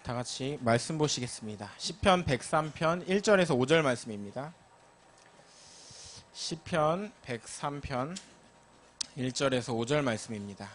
다 같이 말씀 보시겠습니다. 시편 103편 1절에서 5절 말씀입니다. 시편 103편 1절에서 5절 말씀입니다.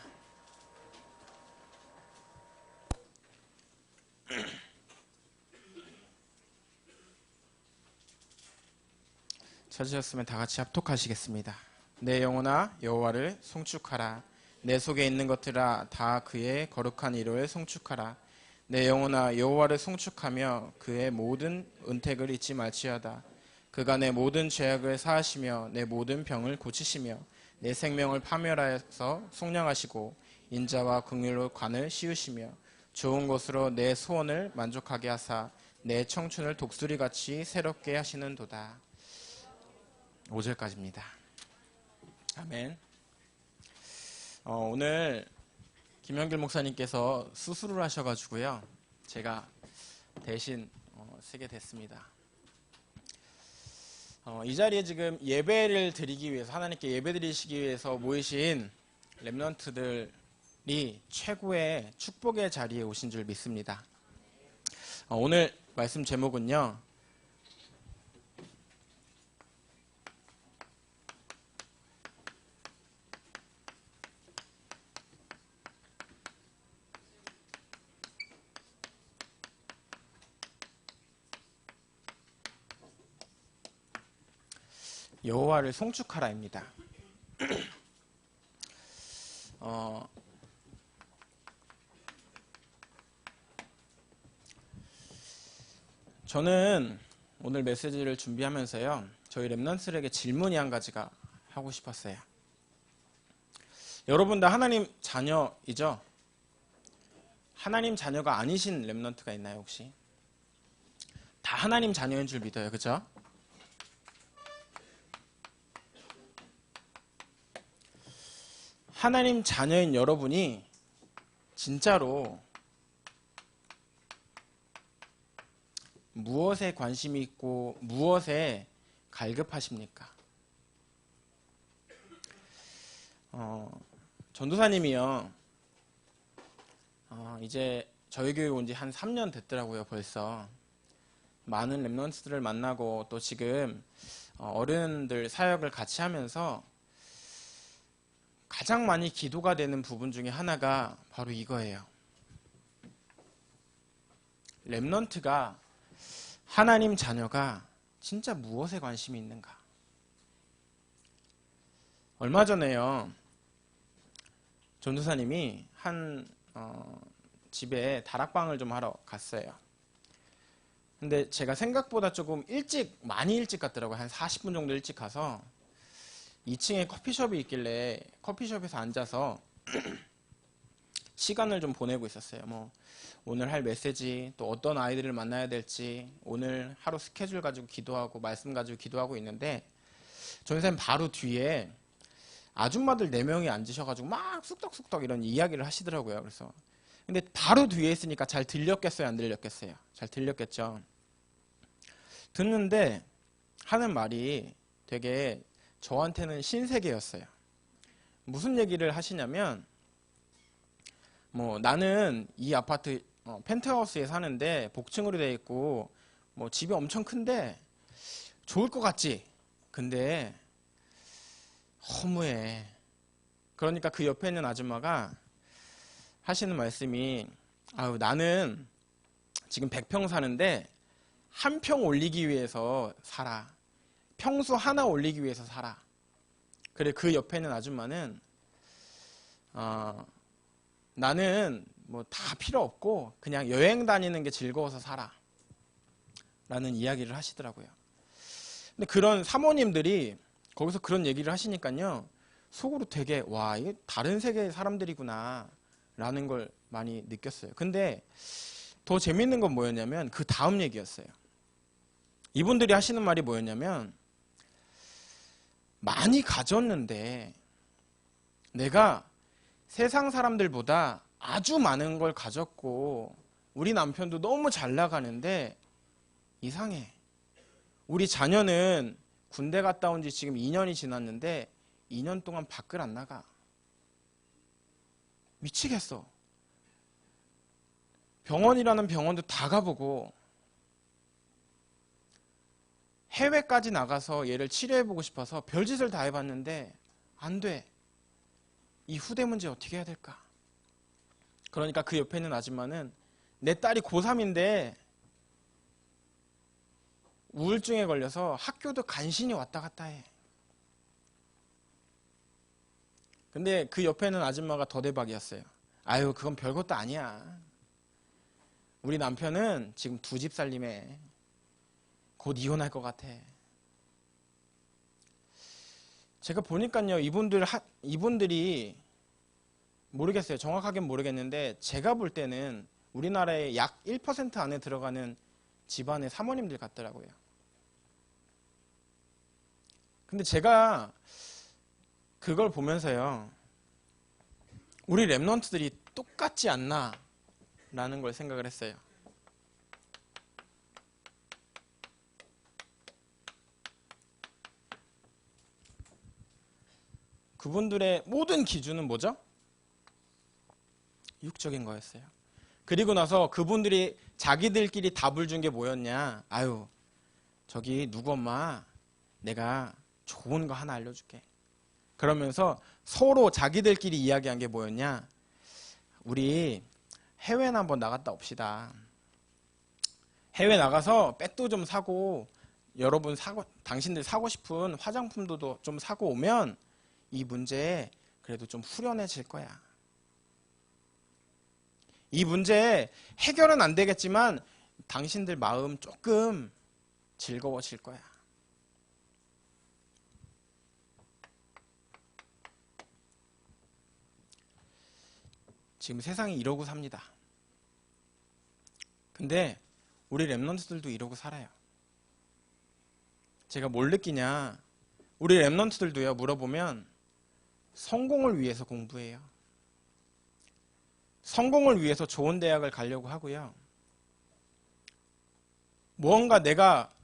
찾으셨으면 다 같이 합독하시겠습니다. 내 영혼아 여호와를 송축하라. 내 속에 있는 것들아 다 그의 거룩한 이름을 송축하라. 내 영혼아 여호와를 송축하며 그의 모든 은택을 잊지 말지어다. 그가 내 모든 죄악을 사하시며 내 모든 병을 고치시며 내 생명을 파멸하여서 속량하시고 인자와 긍휼로 관을 씌우시며 좋은 것으로 내 소원을 만족하게 하사 내 청춘을 독수리같이 새롭게 하시는도다. 5절까지입니다. 아멘. 오늘 김영길 목사님께서 수술을 하셔가지고요, 제가 대신 쓰게 됐습니다. 이 자리에 지금 예배를 드리기 위해서, 하나님께 예배 드리시기 위해서 모이신 렘넌트들이 최고의 축복의 자리에 오신 줄 믿습니다. 오늘 말씀 제목은요, 여호와를 송축하라입니다. 저는 오늘 메시지를 준비하면서요, 저희 렘넌트들에게 질문이 한 가지가 하고 싶었어요. 여러분 다 하나님 자녀이죠? 하나님 자녀가 아니신 렘넌트가 있나요, 혹시? 다 하나님 자녀인 줄 믿어요, 그죠? 하나님 자녀인 여러분이 진짜로 무엇에 관심이 있고 무엇에 갈급하십니까? 전도사님이요, 이제 저희 교회 온 지 한 3년 됐더라고요. 벌써 많은 렘넌트들을 만나고 또 지금 어른들 사역을 같이 하면서 가장 많이 기도가 되는 부분 중에 하나가 바로 이거예요. 렘넌트가, 하나님 자녀가 진짜 무엇에 관심이 있는가? 얼마 전에요, 전도사님이 한 집에 다락방을 좀 하러 갔어요. 근데 제가 생각보다 조금 많이 일찍 갔더라고요. 한 40분 정도 일찍 가서 2층에 커피숍이 있길래 커피숍에서 앉아서 시간을 좀 보내고 있었어요. 오늘 할 메시지, 또 어떤 아이들을 만나야 될지, 오늘 하루 스케줄 가지고 기도하고 말씀 가지고 기도하고 있는데, 전도사님 바로 뒤에 아줌마들 4명이 앉으셔가지고 막 쑥덕쑥덕 이런 이야기를 하시더라고요. 그래서 근데 바로 뒤에 있으니까 잘 들렸겠어요, 안 들렸겠어요? 잘 들렸겠죠. 듣는데 하는 말이 되게 저한테는 신세계였어요. 무슨 얘기를 하시냐면, 나는 이 아파트 펜트하우스에 사는데 복층으로 되어 있고 집이 엄청 큰데 좋을 것 같지? 근데 허무해. 그러니까 그 옆에 있는 아줌마가 하시는 말씀이, 나는 지금 100평 사는데 한 평 올리기 위해서 살아. 평수 하나 올리기 위해서 살아. 그래, 그 옆에 있는 아줌마는 나는 다 필요 없고 그냥 여행 다니는 게 즐거워서 살아 라는 이야기를 하시더라고요. 근데 그런 사모님들이 거기서 그런 얘기를 하시니까요, 속으로 되게 이게 다른 세계의 사람들이구나 라는 걸 많이 느꼈어요. 근데 더 재밌는 건 뭐였냐면 그 다음 얘기였어요. 이분들이 하시는 말이 뭐였냐면, 많이 가졌는데 내가 세상 사람들보다 아주 많은 걸 가졌고 우리 남편도 너무 잘 나가는데 이상해. 우리 자녀는 군대 갔다 온 지 지금 2년이 지났는데 2년 동안 밖을 안 나가. 미치겠어. 병원이라는 병원도 다 가보고 해외까지 나가서 얘를 치료해보고 싶어서 별짓을 다 해봤는데 안 돼. 이 후대 문제 어떻게 해야 될까? 그러니까 그 옆에 있는 아줌마는 내 딸이 고3인데 우울증에 걸려서 학교도 간신히 왔다 갔다 해. 근데 그 옆에 있는 아줌마가 더 대박이었어요. 아유, 그건 별것도 아니야. 우리 남편은 지금 2집 살림해. 곧 이혼할 것 같아. 제가 보니까요, 이분들이 모르겠어요. 정확하게는 모르겠는데 제가 볼 때는 우리나라의 약 1% 안에 들어가는 집안의 사모님들 같더라고요. 근데 제가 그걸 보면서요, 우리 랩런트들이 똑같지 않나 라는 걸 생각을 했어요. 그분들의 모든 기준은 뭐죠? 육적인 거였어요. 그리고 나서 그분들이 자기들끼리 답을 준 게 뭐였냐? 아유, 저기 누구 엄마, 내가 좋은 거 하나 알려줄게. 그러면서 서로 자기들끼리 이야기한 게 뭐였냐? 우리 해외나 한번 나갔다 옵시다. 해외 나가서 백도 좀 사고, 여러분 당신들 사고 싶은 화장품도 좀 사고 오면 이 문제 그래도 좀 후련해질 거야. 이 문제 해결은 안 되겠지만 당신들 마음 조금 즐거워질 거야. 지금 세상이 이러고 삽니다. 근데 우리 랩런트들도 이러고 살아요. 제가 뭘 느끼냐? 우리 랩런트들도요, 물어보면 성공을 위해서 공부해요. 성공을 위해서 좋은 대학을 가려고 하고요. 무언가 내가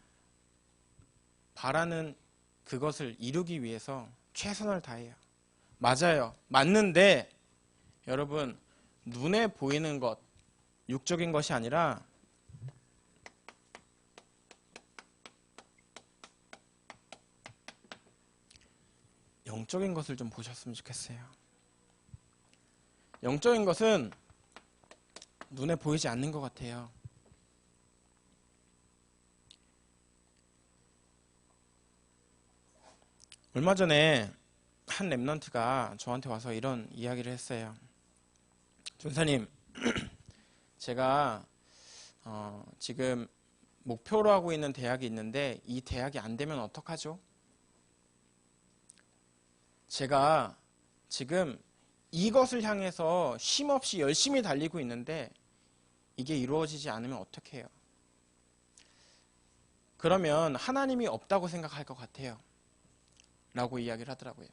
바라는 그것을 이루기 위해서 최선을 다해요. 맞아요. 맞는데 여러분, 눈에 보이는 것, 육적인 것이 아니라 영적인 것을 좀 보셨으면 좋겠어요. 영적인 것은 눈에 보이지 않는 것 같아요. 얼마 전에 한 랩런트가 저한테 와서 이런 이야기를 했어요. 전사님, 제가 지금 목표로 하고 있는 대학이 있는데 이 대학이 안 되면 어떡하죠? 제가 지금 이것을 향해서 쉼없이 열심히 달리고 있는데 이게 이루어지지 않으면 어떡해요? 그러면 하나님이 없다고 생각할 것 같아요. 라고 이야기를 하더라고요.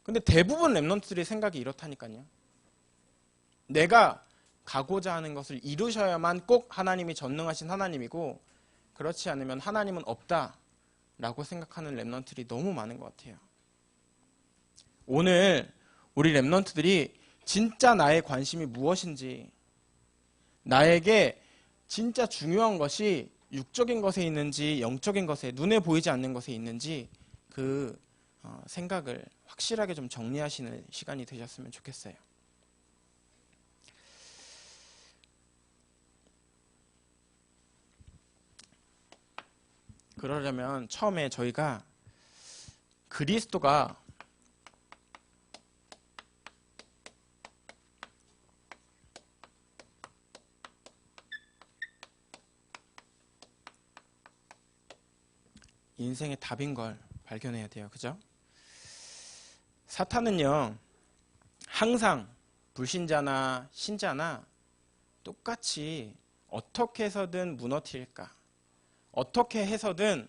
근데 대부분 랩런트들의 생각이 이렇다니까요. 내가 가고자 하는 것을 이루셔야만 꼭 하나님이 전능하신 하나님이고 그렇지 않으면 하나님은 없다라고 생각하는 랩런트들이 너무 많은 것 같아요. 오늘 우리 랩런트들이 진짜 나의 관심이 무엇인지, 나에게 진짜 중요한 것이 육적인 것에 있는지 영적인 것에, 눈에 보이지 않는 것에 있는지 그 생각을 확실하게 좀 정리하시는 시간이 되셨으면 좋겠어요. 그러려면 처음에 저희가 그리스도가 인생의 답인 걸 발견해야 돼요. 그죠? 사탄은요, 항상 불신자나 신자나 똑같이 어떻게 해서든 무너뜨릴까, 어떻게 해서든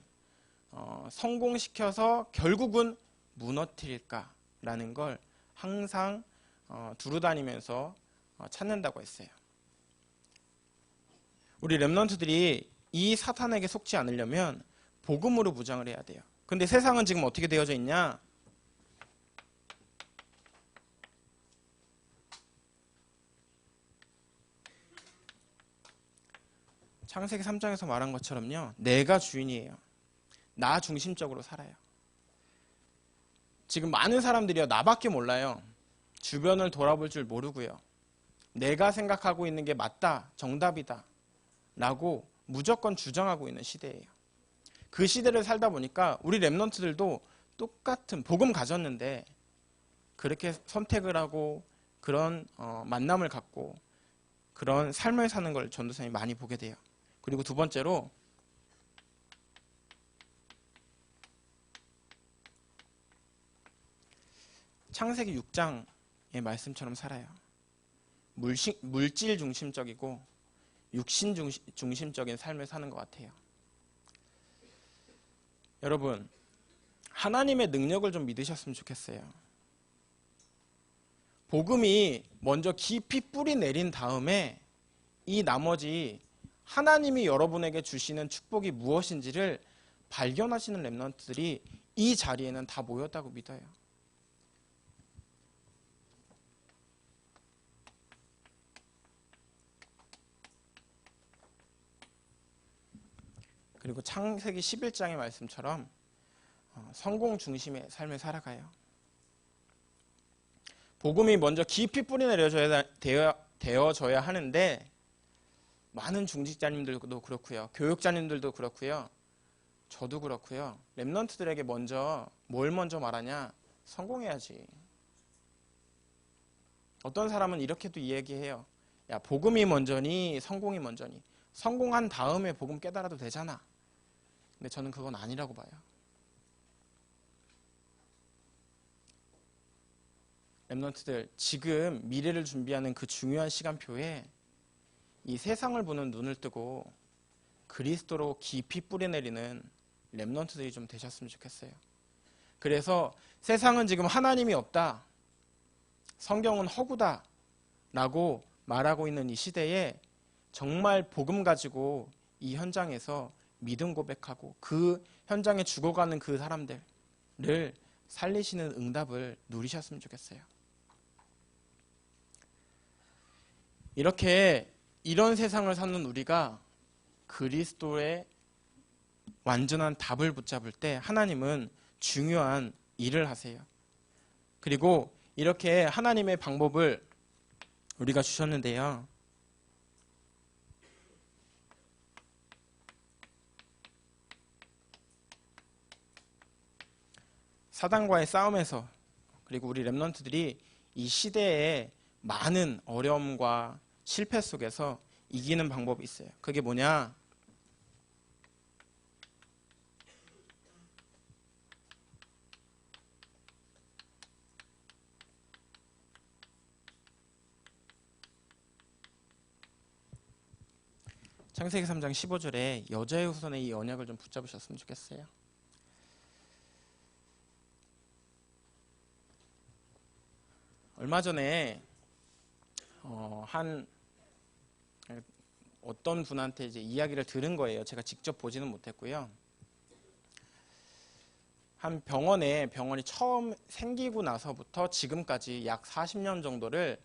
성공시켜서 결국은 무너뜨릴까라는 걸 항상 두루다니면서 찾는다고 했어요. 우리 랩런트들이 이 사탄에게 속지 않으려면 복음으로 무장을 해야 돼요. 근데 세상은 지금 어떻게 되어져 있냐? 창세기 3장에서 말한 것처럼요. 내가 주인이에요. 나 중심적으로 살아요. 지금 많은 사람들이요. 나밖에 몰라요. 주변을 돌아볼 줄 모르고요. 내가 생각하고 있는 게 맞다, 정답이다 라고 무조건 주장하고 있는 시대예요. 그 시대를 살다 보니까 우리 랩런트들도 똑같은 복음 가졌는데 그렇게 선택을 하고 그런 만남을 갖고 그런 삶을 사는 걸 전도사님이 많이 보게 돼요. 그리고 두 번째로 창세기 6장의 말씀처럼 살아요. 물질 중심적이고 육신 중심적인 삶을 사는 것 같아요. 여러분, 하나님의 능력을 좀 믿으셨으면 좋겠어요. 복음이 먼저 깊이 뿌리 내린 다음에 이 나머지 하나님이 여러분에게 주시는 축복이 무엇인지를 발견하시는 랩런트들이 이 자리에는 다 모였다고 믿어요. 그리고 창세기 11장의 말씀처럼 성공 중심의 삶을 살아가요. 복음이 먼저 깊이 뿌리 되어져야 하는데 많은 중직자님들도 그렇고요. 교육자님들도 그렇고요. 저도 그렇고요. 랩런트들에게 뭘 먼저 말하냐? 성공해야지. 어떤 사람은 이렇게도 이야기해요. 야, 복음이 먼저니 성공이 먼저니. 성공한 다음에 복음 깨달아도 되잖아. 근데 저는 그건 아니라고 봐요. 랩런트들, 지금 미래를 준비하는 그 중요한 시간표에 이 세상을 보는 눈을 뜨고 그리스도로 깊이 뿌리내리는 랩런트들이 좀 되셨으면 좋겠어요. 그래서 세상은 지금 하나님이 없다, 성경은 허구다 라고 말하고 있는 이 시대에 정말 복음 가지고 이 현장에서 믿음 고백하고 그 현장에 죽어가는 그 사람들을 살리시는 응답을 누리셨으면 좋겠어요. 이런 세상을 사는 우리가 그리스도의 완전한 답을 붙잡을 때 하나님은 중요한 일을 하세요. 그리고 이렇게 하나님의 방법을 우리가 주셨는데요. 사단과의 싸움에서 그리고 우리 랩런트들이 이 시대의 많은 어려움과 실패 속에서 이기는 방법이 있어요. 그게 뭐냐? 창세기 3장 15절에 여자의 후손의 이 언약을 좀 붙잡으셨으면 좋겠어요. 얼마 전에 어떤 분한테 이제 이야기를 들은 거예요. 제가 직접 보지는 못했고요. 한 병원이 처음 생기고 나서부터 지금까지 약 40년 정도를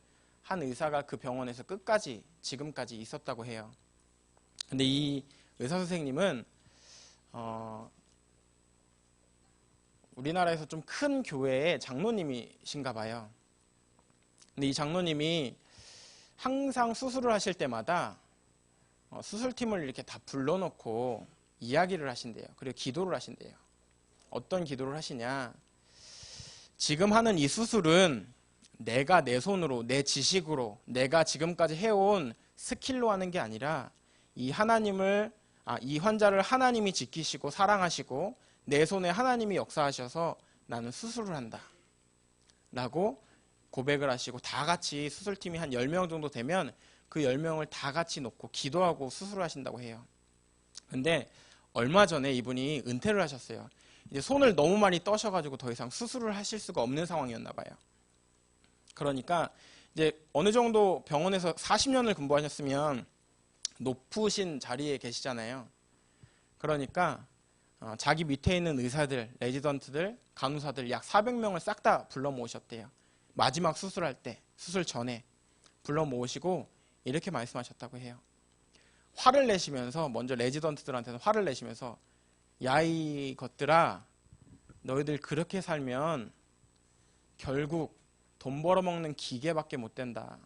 한 의사가 그 병원에서 끝까지 지금까지 있었다고 해요. 근데 이 의사 선생님은 우리나라에서 좀 큰 교회의 장로님이신가 봐요. 근데 이 장로님이 항상 수술을 하실 때마다 수술팀을 이렇게 다 불러놓고 이야기를 하신대요. 그리고 기도를 하신대요. 어떤 기도를 하시냐? 지금 하는 이 수술은 내가 내 손으로, 내 지식으로, 내가 지금까지 해온 스킬로 하는 게 아니라 이 환자를 하나님이 지키시고 사랑하시고 내 손에 하나님이 역사하셔서 나는 수술을 한다 라고 고백을 하시고, 다 같이 수술팀이 한 10명 정도 되면 그 10명을 다 같이 놓고 기도하고 수술을 하신다고 해요. 근데 얼마 전에 이분이 은퇴를 하셨어요. 이제 손을 너무 많이 떠셔가지고 더 이상 수술을 하실 수가 없는 상황이었나 봐요. 그러니까 이제 어느 정도 병원에서 40년을 근무하셨으면 높으신 자리에 계시잖아요. 그러니까 자기 밑에 있는 의사들, 레지던트들, 간호사들 약 400명을 싹 다 불러 모으셨대요. 마지막 수술할 때, 수술 전에 불러 모으시고 이렇게 말씀하셨다고 해요. 화를 내시면서 먼저 레지던트들한테는 화를 내시면서 야 이 것들아 너희들 그렇게 살면 결국 돈 벌어먹는 기계밖에 못 된다.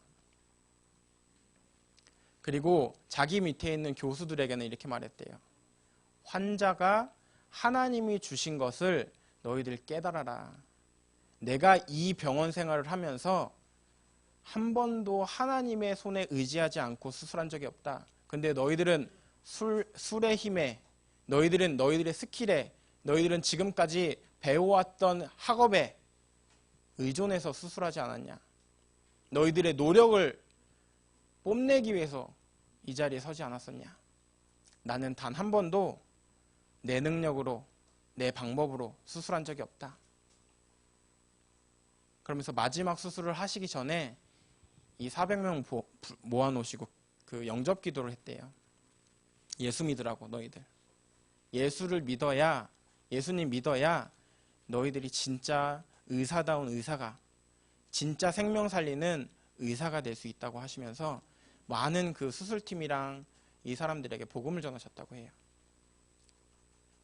그리고 자기 밑에 있는 교수들에게는 이렇게 말했대요. 환자가 하나님이 주신 것을 너희들 깨달아라. 내가 이 병원 생활을 하면서 한 번도 하나님의 손에 의지하지 않고 수술한 적이 없다. 근데 너희들은 술의 힘에, 너희들은 너희들의 스킬에, 너희들은 지금까지 배워왔던 학업에 의존해서 수술하지 않았냐. 너희들의 노력을 뽐내기 위해서 이 자리에 서지 않았었냐. 나는 단 한 번도 내 능력으로, 내 방법으로 수술한 적이 없다. 그러면서 마지막 수술을 하시기 전에 이 400명 모아놓으시고 그 영접 기도를 했대요. 예수 믿으라고 너희들. 예수를 믿어야, 예수님 믿어야 너희들이 진짜 의사다운 의사가, 진짜 생명 살리는 의사가 될 수 있다고 하시면서 많은 그 수술팀이랑 이 사람들에게 복음을 전하셨다고 해요.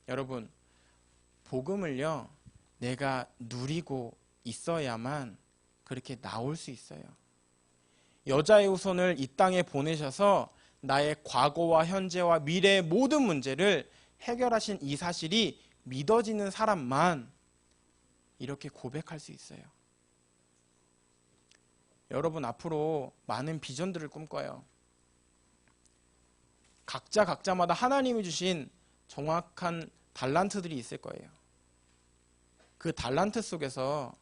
여러분, 복음을요, 내가 누리고 있어야만 그렇게 나올 수 있어요. 여자의 후손을 이 땅에 보내셔서 나의 과거와 현재와 미래의 모든 문제를 해결하신 이 사실이 믿어지는 사람만 이렇게 고백할 수 있어요. 여러분, 앞으로 많은 비전들을 꿈꿔요. 각자마다 하나님이 주신 정확한 달란트들이 있을 거예요. 그 달란트 속에서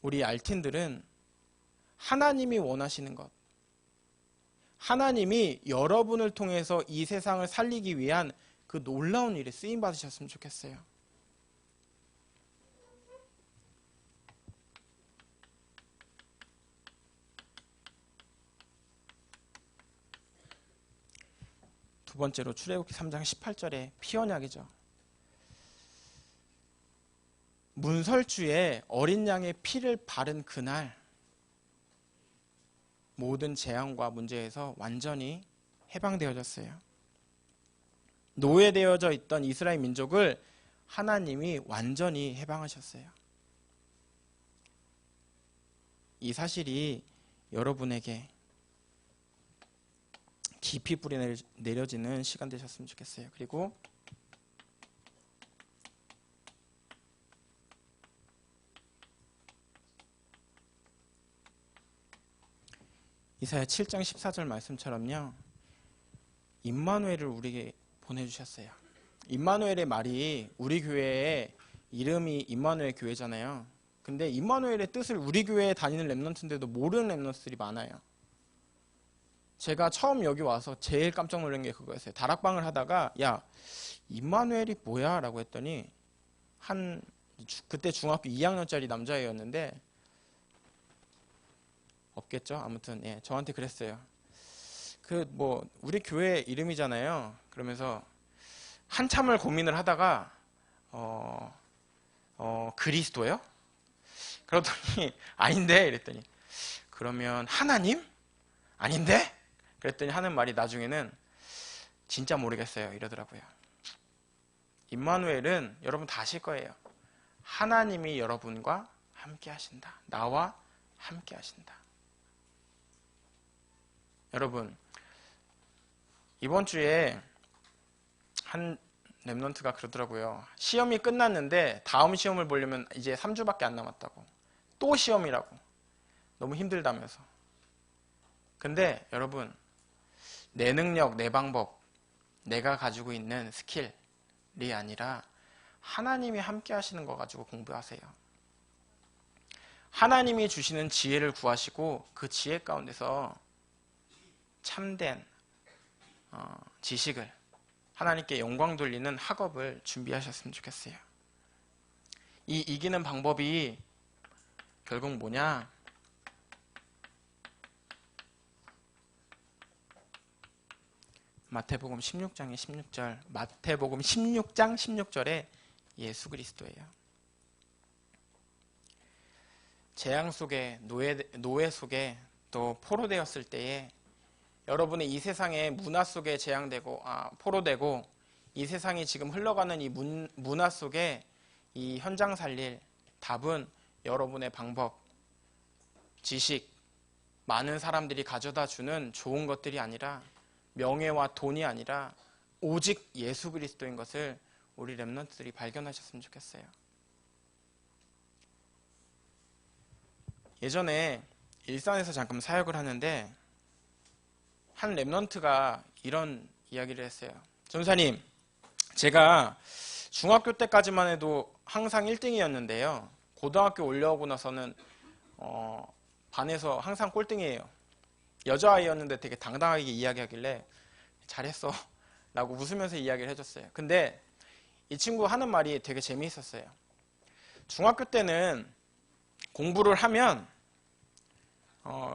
우리 알틴들은 하나님이 원하시는 것, 하나님이 여러분을 통해서 이 세상을 살리기 위한 그 놀라운 일에 쓰임 받으셨으면 좋겠어요. 두 번째로 출애굽기 3장 18절에 피 언약이죠. 문설주에 어린 양의 피를 바른 그날 모든 재앙과 문제에서 완전히 해방되어졌어요. 노예되어져 있던 이스라엘 민족을 하나님이 완전히 해방하셨어요. 이 사실이 여러분에게 깊이 뿌리 내려지는 시간 되셨으면 좋겠어요. 그리고 이사야 7장 14절 말씀처럼요, 임마누엘을 우리에게 보내주셨어요. 임마누엘의 말이 우리 교회의 이름이 임마누엘 교회잖아요. 근데 임마누엘의 뜻을 우리 교회에 다니는 랩런트인데도 모르는 랩런트들이 많아요. 제가 처음 여기 와서 제일 깜짝 놀란 게 그거였어요. 다락방을 하다가 야, 임마누엘이 뭐야? 라고 했더니 그때 중학교 2학년짜리 남자애였는데 없겠죠? 아무튼 예, 저한테 그랬어요. 우리 교회 이름이잖아요. 그러면서 한참을 고민을 하다가 그리스도요? 그러더니 아닌데 이랬더니 그러면 하나님? 아닌데? 그랬더니 하는 말이 나중에는 진짜 모르겠어요 이러더라고요. 임마누엘은 여러분 다 아실 거예요. 하나님이 여러분과 함께 하신다. 나와 함께 하신다. 여러분, 이번 주에 한 랩런트가 그러더라고요. 시험이 끝났는데 다음 시험을 보려면 이제 3주밖에 안 남았다고. 또 시험이라고. 너무 힘들다면서. 근데 여러분, 내 능력, 내 방법, 내가 가지고 있는 스킬이 아니라 하나님이 함께 하시는 거 가지고 공부하세요. 하나님이 주시는 지혜를 구하시고 그 지혜 가운데서 참된 지식을, 하나님께 영광 돌리는 학업을 준비하셨으면 좋겠어요. 이 이기는 방법이 결국 뭐냐? 마태복음 16장의 16절, 마태복음 16장 16절에 예수 그리스도예요. 재앙 속에, 노예 속에 또 포로되었을 때에 여러분의 이 세상의 문화 속에 재앙되고 포로되고 이 세상이 지금 흘러가는 이 문화 속에 이 현장 살릴 답은 여러분의 방법, 지식, 많은 사람들이 가져다 주는 좋은 것들이 아니라 명예와 돈이 아니라 오직 예수 그리스도인 것을 우리 렘넌트들이 발견하셨으면 좋겠어요. 예전에 일산에서 잠깐 사역을 하는데 한 렘넌트가 이런 이야기를 했어요. 전사님, 제가 중학교 때까지만 해도 항상 1등이었는데요. 고등학교 올라오고 나서는 반에서 항상 꼴등이에요. 여자아이였는데 되게 당당하게 이야기하길래 잘했어 라고 웃으면서 이야기를 해줬어요. 근데 이 친구 하는 말이 되게 재미있었어요. 중학교 때는 공부를 하면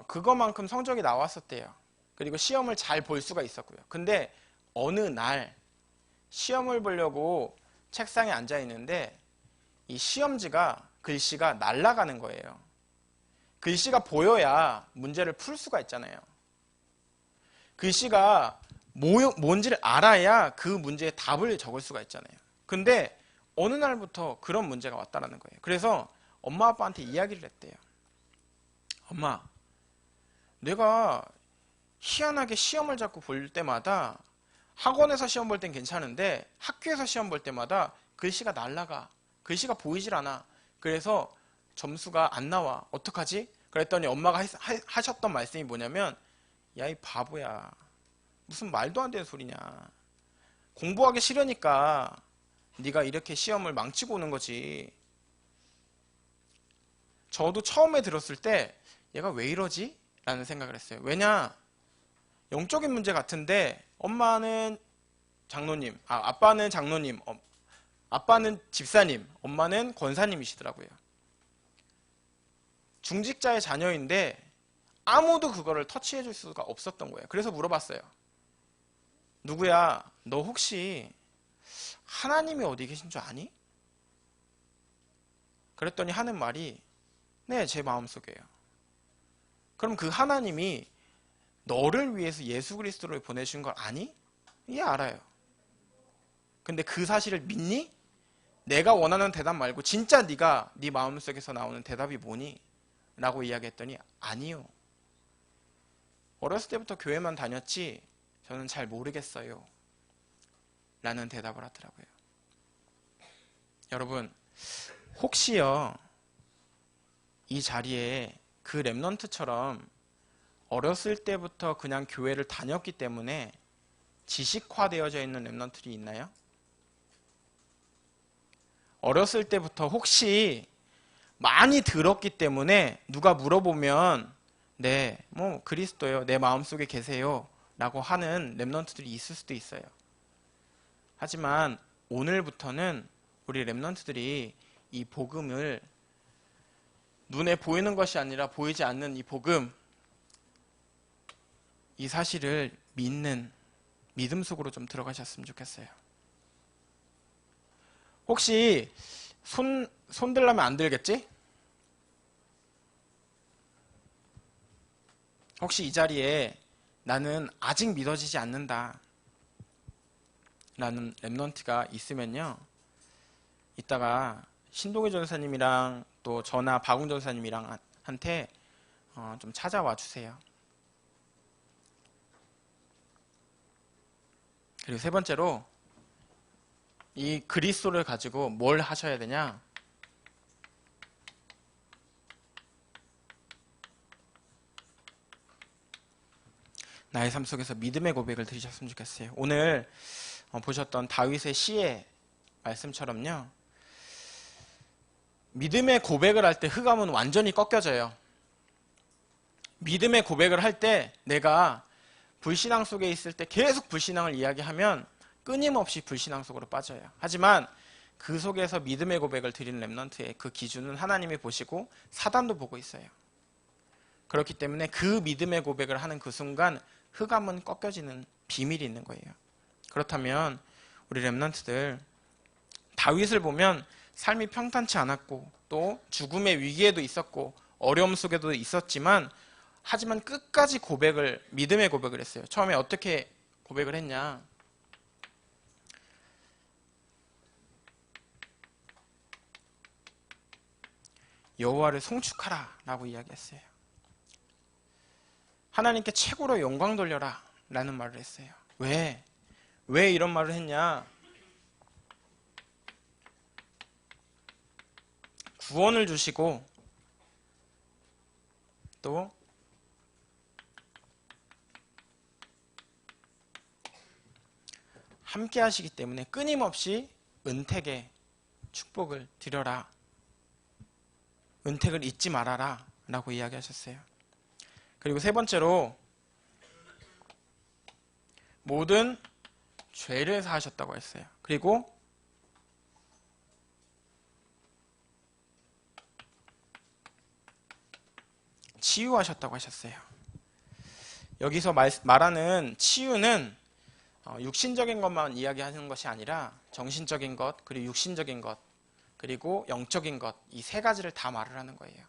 그거만큼 성적이 나왔었대요. 그리고 시험을 잘 볼 수가 있었고요. 근데 어느 날 시험을 보려고 책상에 앉아 있는데 이 시험지가 글씨가 날아가는 거예요. 글씨가 보여야 문제를 풀 수가 있잖아요. 글씨가 뭔지를 알아야 그 문제의 답을 적을 수가 있잖아요. 근데 어느 날부터 그런 문제가 왔다는 거예요. 그래서 엄마 아빠한테 이야기를 했대요. 엄마, 내가 희한하게 시험을 자꾸 볼 때마다 학원에서 시험 볼 땐 괜찮은데 학교에서 시험 볼 때마다 글씨가 날아가. 글씨가 보이질 않아. 그래서 점수가 안 나와. 어떡하지? 그랬더니 엄마가 하셨던 말씀이 뭐냐면 야, 이 바보야. 무슨 말도 안 되는 소리냐. 공부하기 싫으니까 네가 이렇게 시험을 망치고 오는 거지. 저도 처음에 들었을 때 얘가 왜 이러지? 라는 생각을 했어요. 왜냐? 영적인 문제 같은데 엄마는 장로님, 아빠는 장로님, 아빠는 집사님, 엄마는 권사님이시더라고요. 중직자의 자녀인데 아무도 그거를 터치해 줄 수가 없었던 거예요. 그래서 물어봤어요. 누구야? 너 혹시 하나님이 어디 계신 줄 아니? 그랬더니 하는 말이 네, 제 마음속에요. 그럼 그 하나님이 너를 위해서 예수 그리스도를 보내신 걸 아니? 예, 알아요. 근데 그 사실을 믿니? 내가 원하는 대답 말고 진짜 네가 네 마음속에서 나오는 대답이 뭐니? 라고 이야기했더니 아니요. 어렸을 때부터 교회만 다녔지 저는 잘 모르겠어요. 라는 대답을 하더라고요. 여러분, 혹시요 이 자리에 그 렘넌트처럼 어렸을 때부터 그냥 교회를 다녔기 때문에 지식화되어져 있는 렘넌트들이 있나요? 어렸을 때부터 혹시 많이 들었기 때문에 누가 물어보면 네, 뭐 그리스도요, 내 마음속에 계세요 라고 하는 렘넌트들이 있을 수도 있어요. 하지만 오늘부터는 우리 렘넌트들이 이 복음을 눈에 보이는 것이 아니라 보이지 않는 이 복음, 이 사실을 믿는 믿음 속으로 좀 들어가셨으면 좋겠어요. 혹시 손 들라면 안 들겠지? 혹시 이 자리에 나는 아직 믿어지지 않는다 라는 렘넌트가 있으면요, 이따가 신동희 전사님이랑 또 저나 박웅 전사님이랑 한테 좀 찾아와 주세요. 그리고 세 번째로 이 그리스도를 가지고 뭘 하셔야 되냐? 나의 삶 속에서 믿음의 고백을 드리셨으면 좋겠어요. 오늘 보셨던 다윗의 시의 말씀처럼요, 믿음의 고백을 할 때 흑암은 완전히 꺾여져요. 믿음의 고백을 할 때 내가 불신앙 속에 있을 때 계속 불신앙을 이야기하면 끊임없이 불신앙 속으로 빠져요. 하지만 그 속에서 믿음의 고백을 드리는 렘넌트의 그 기준은 하나님이 보시고 사단도 보고 있어요. 그렇기 때문에 그 믿음의 고백을 하는 그 순간 흑암은 꺾여지는 비밀이 있는 거예요. 그렇다면 우리 렘넌트들, 다윗을 보면 삶이 평탄치 않았고 또 죽음의 위기에도 있었고 어려움 속에도 있었지만 하지만 끝까지 믿음의 고백을 했어요. 처음에 어떻게 고백을 했냐? 여호와를 송축하라 라고 이야기했어요. 하나님께 최고로 영광 돌려라 라는 말을 했어요. 왜 이런 말을 했냐? 구원을 주시고 또 함께 하시기 때문에 끊임없이 은택의 축복을 드려라. 은택을 잊지 말아라 라고 이야기하셨어요. 그리고 세 번째로 모든 죄를 사하셨다고 했어요. 그리고 치유하셨다고 하셨어요. 여기서 말하는 치유는 육신적인 것만 이야기하는 것이 아니라 정신적인 것, 그리고 육신적인 것, 그리고 영적인 것, 이 세 가지를 다 말을 하는 거예요.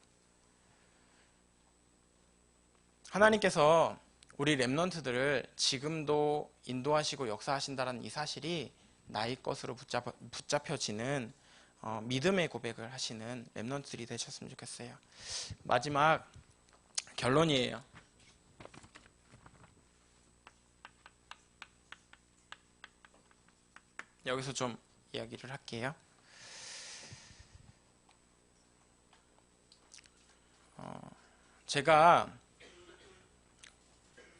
하나님께서 우리 렘넌트들을 지금도 인도하시고 역사하신다는 이 사실이 나의 것으로 붙잡혀지는 믿음의 고백을 하시는 렘넌트들이 되셨으면 좋겠어요. 마지막 결론이에요. 여기서 좀 이야기를 할게요. 제가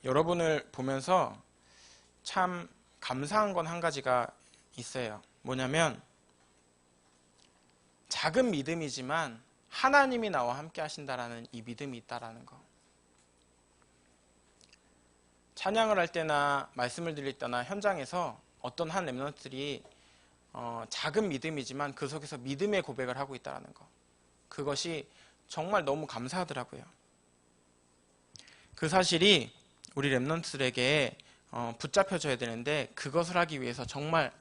여러분을 보면서 참 감사한 건 한 가지가 있어요. 뭐냐면 작은 믿음이지만 하나님이 나와 함께 하신다라는 이 믿음이 있다라는 거. 찬양을 할 때나 말씀을 드릴 때나 현장에서 어떤 한 렘넌트들이 작은 믿음이지만 그 속에서 믿음의 고백을 하고 있다는 거. 그것이 정말 너무 감사하더라고요. 그 사실이 우리 렘넌트들에게 붙잡혀져야 되는데 그것을 하기 위해서 정말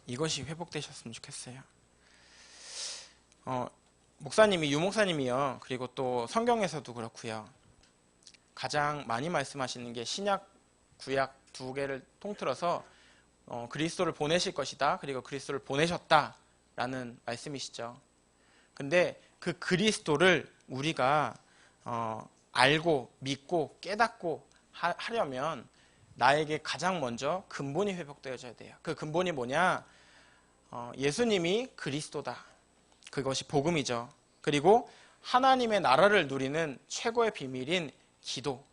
이것이 회복되셨으면 좋겠어요. 목사님이 유목사님이요. 그리고 또 성경에서도 그렇고요. 가장 많이 말씀하시는 게 신약, 구약 두 개를 통틀어서 그리스도를 보내실 것이다. 그리고 그리스도를 보내셨다라는 말씀이시죠. 근데 그 그리스도를 우리가 알고 믿고 깨닫고 하려면 나에게 가장 먼저 근본이 회복되어져야 돼요. 그 근본이 뭐냐? 예수님이 그리스도다. 그것이 복음이죠. 그리고 하나님의 나라를 누리는 최고의 비밀인 기도.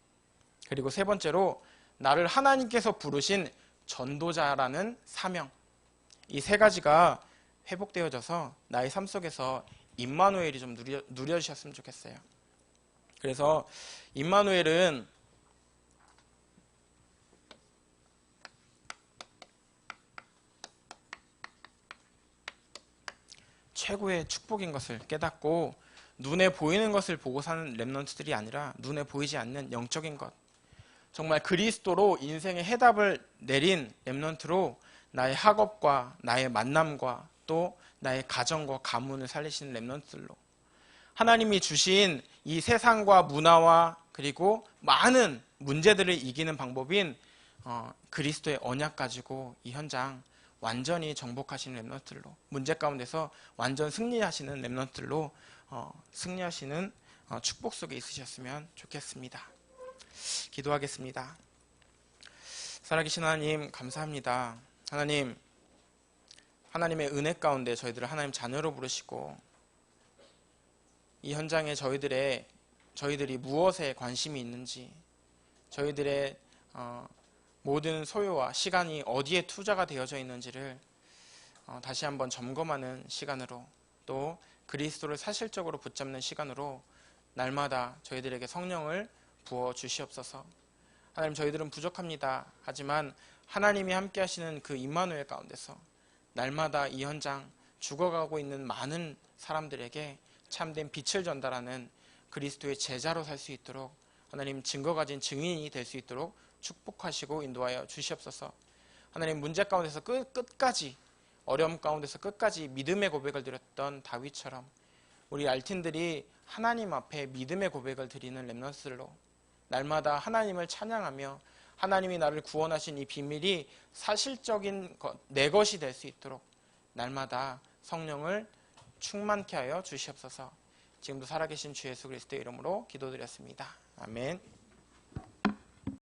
그리고 세 번째로 나를 하나님께서 부르신 전도자라는 사명. 이 세 가지가 회복되어져서 나의 삶 속에서 임마누엘이 좀 누려지셨으면 좋겠어요. 그래서 임마누엘은 최고의 축복인 것을 깨닫고 눈에 보이는 것을 보고 사는 렘넌트들이 아니라 눈에 보이지 않는 영적인 것, 정말 그리스도로 인생의 해답을 내린 렘넌트로 나의 학업과 나의 만남과 또 나의 가정과 가문을 살리시는 렘넌트들로 하나님이 주신 이 세상과 문화와 그리고 많은 문제들을 이기는 방법인 그리스도의 언약 가지고 이 현장 완전히 정복하시는 렘넌트들로 문제 가운데서 완전 승리하시는 렘넌트들로 승리하시는 축복 속에 있으셨으면 좋겠습니다. 기도하겠습니다. 살아계신 하나님 감사합니다. 하나님, 하나님의 은혜 가운데 저희들을 하나님 자녀로 부르시고 이 현장에 저희들이 무엇에 관심이 있는지, 저희들의 모든 소요와 시간이 어디에 투자가 되어져 있는지를 다시 한번 점검하는 시간으로, 또 그리스도를 사실적으로 붙잡는 시간으로 날마다 저희들에게 성령을 부어 주시옵소서. 하나님, 저희들은 부족합니다. 하지만 하나님이 함께 하시는 그 임마누엘 가운데서 날마다 이 현장 죽어가고 있는 많은 사람들에게 참된 빛을 전달하는 그리스도의 제자로 살 수 있도록 하나님 증거 가진 증인이 될 수 있도록 축복하시고 인도하여 주시옵소서. 하나님, 문제 가운데서 끝까지 어려움 가운데서 끝까지 믿음의 고백을 드렸던 다윗처럼 우리 알틴들이 하나님 앞에 믿음의 고백을 드리는 렘넌트들로 날마다 하나님을 찬양하며 하나님이 나를 구원하신 이 비밀이 사실적인 내 것이 될 수 있도록 날마다 성령을 충만케 하여 주시옵소서. 지금도 살아계신 주 예수 그리스도의 이름으로 기도드렸습니다. 아멘.